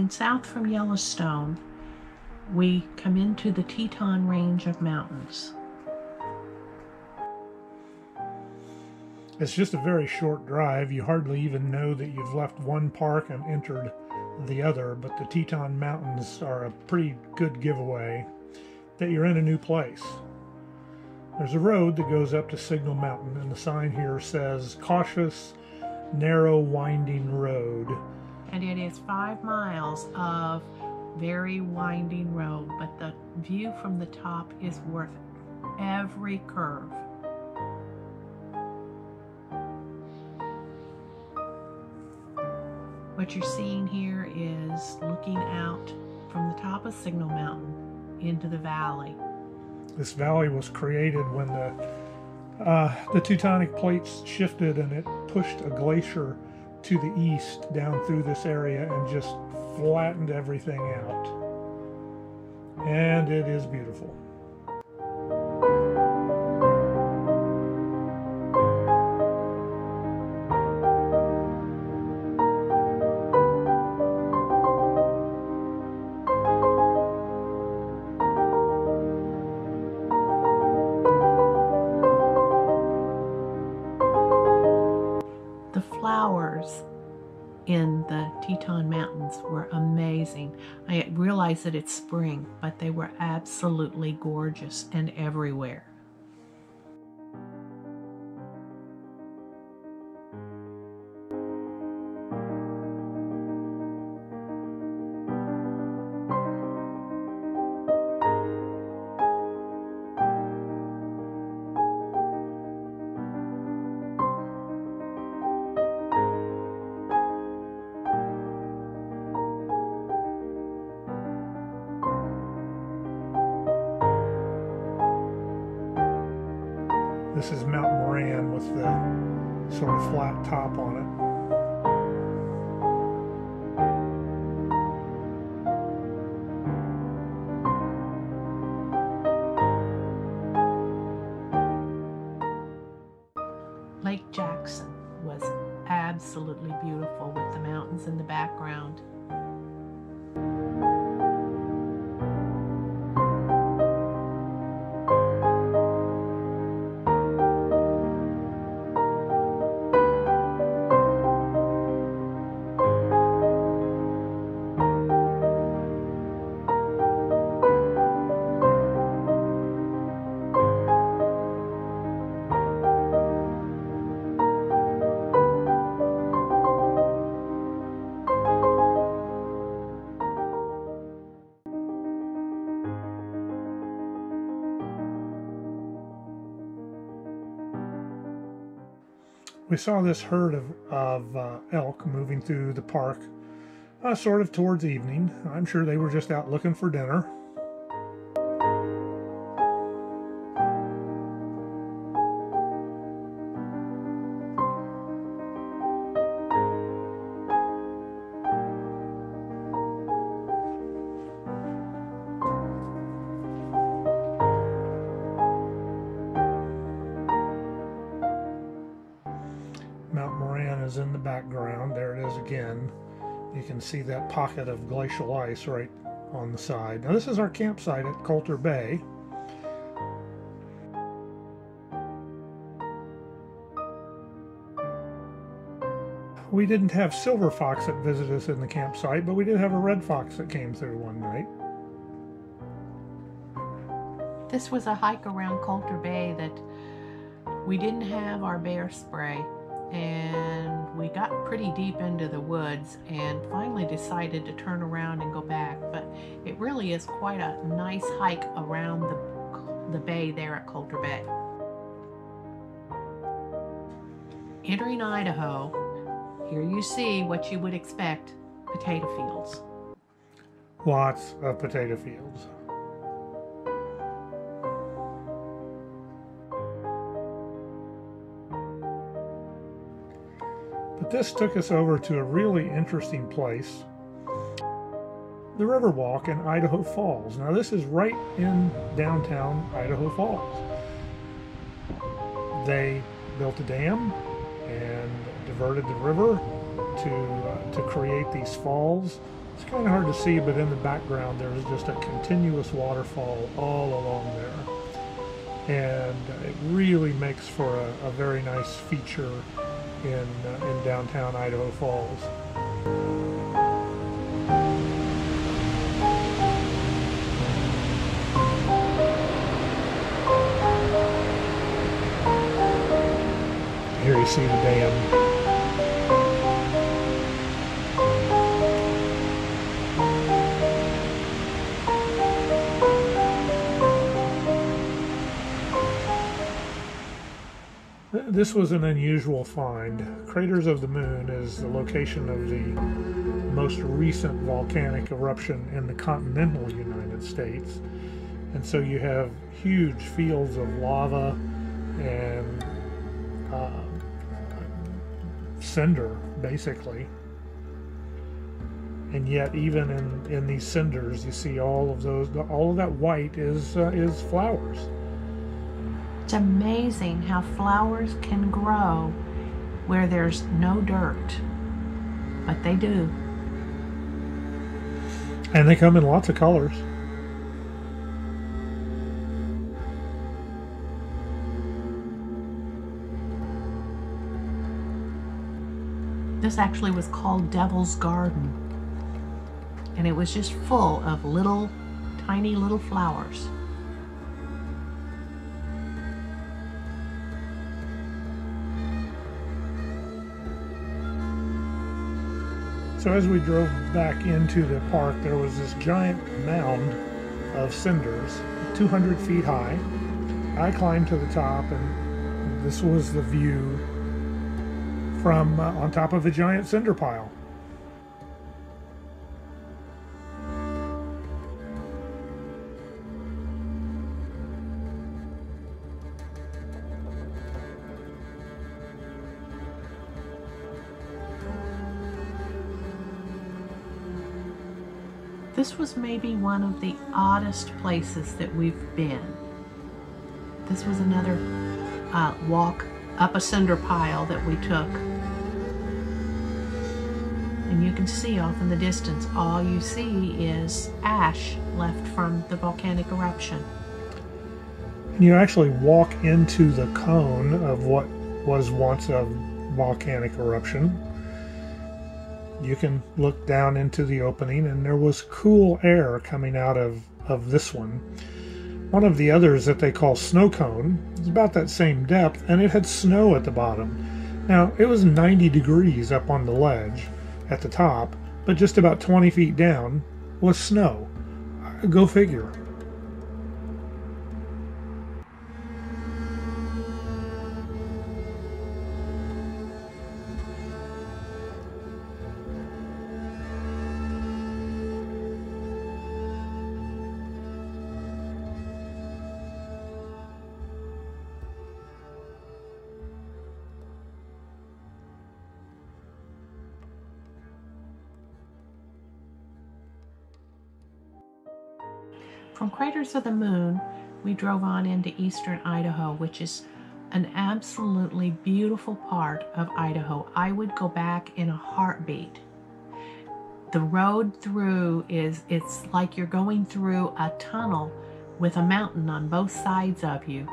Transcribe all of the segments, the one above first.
going south from Yellowstone, we come into the Teton range of mountains. It's just a very short drive. You hardly even know that you've left one park and entered the other, but the Teton Mountains are a pretty good giveaway that you're in a new place. There's a road that goes up to Signal Mountain, and the sign here says, "Cautious, narrow, winding road." And it is 5 miles of very winding road, but the view from the top is worth every curve. What you're seeing here is looking out from the top of Signal Mountain into the valley. This valley was created when the tectonic plates shifted and it pushed a glacier to the east down through this area and just flattened everything out. And it is beautiful. The flowers in the Teton Mountains were amazing. I realize that it's spring, but they were absolutely gorgeous and everywhere. This is Mount Moran with the sort of flat top on it. Lake Jackson was absolutely beautiful with the mountains in the background. We saw this herd of elk moving through the park sort of towards evening. I'm sure they were just out looking for dinner. Mount Moran is in the background. There it is again. You can see that pocket of glacial ice right on the side. Now this is our campsite at Colter Bay. We didn't have silver fox that visited us in the campsite, but we did have a red fox that came through one night. This was a hike around Colter Bay that we didn't have our bear spray, and we got pretty deep into the woods and finally decided to turn around and go back. But it really is quite a nice hike around the bay there at Colter Bay. Entering Idaho, here you see what you would expect: potato fields. Lots of potato fields. But this took us over to a really interesting place, the Riverwalk in Idaho Falls. Now this is right in downtown Idaho Falls. They built a dam and diverted the river to create these falls It's kind of hard to see, but in the background there's just a continuous waterfall all along there. And it really makes for a very nice feature in downtown Idaho Falls. Here you see the dam. This was an unusual find. Craters of the Moon is the location of the most recent volcanic eruption in the continental United States. And so you have huge fields of lava and cinder, basically. And yet, even in these cinders, you see all of that white is flowers. It's amazing how flowers can grow where there's no dirt, but they do. And they come in lots of colors. This actually was called Devil's Garden, and it was just full of little, tiny little flowers. So as we drove back into the park, there was this giant mound of cinders, 200 feet high. I climbed to the top, and this was the view from on top of a giant cinder pile. This was maybe one of the oddest places that we've been. This was another walk up a cinder pile that we took. And you can see off in the distance, all you see is ash left from the volcanic eruption. And you actually walk into the cone of what was once a volcanic eruption. You can look down into the opening, and there was cool air coming out of this one. One of the others that they call snow cone is about that same depth, and it had snow at the bottom. Now, it was 90 degrees up on the ledge at the top, but just about 20 feet down was snow. Go figure. From Craters of the Moon, we drove on into eastern Idaho, which is an absolutely beautiful part of Idaho. I would go back in a heartbeat. The road through it's like you're going through a tunnel with a mountain on both sides of you,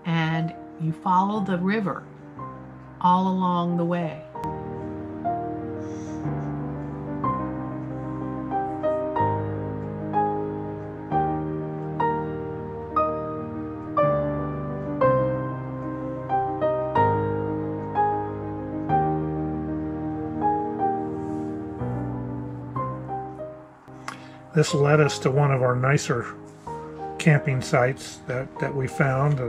and you follow the river all along the way. This led us to one of our nicer camping sites that we found.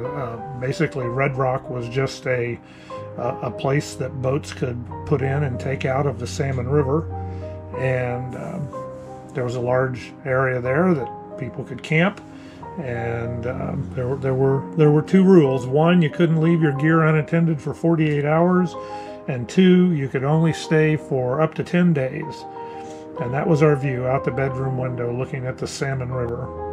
Basically, Red Rock was just a place that boats could put in and take out of the Salmon River, and there was a large area there that people could camp. And there were two rules. One, you couldn't leave your gear unattended for 48 hours, and two, you could only stay for up to 10 days. And that was our view out the bedroom window looking at the Salmon River.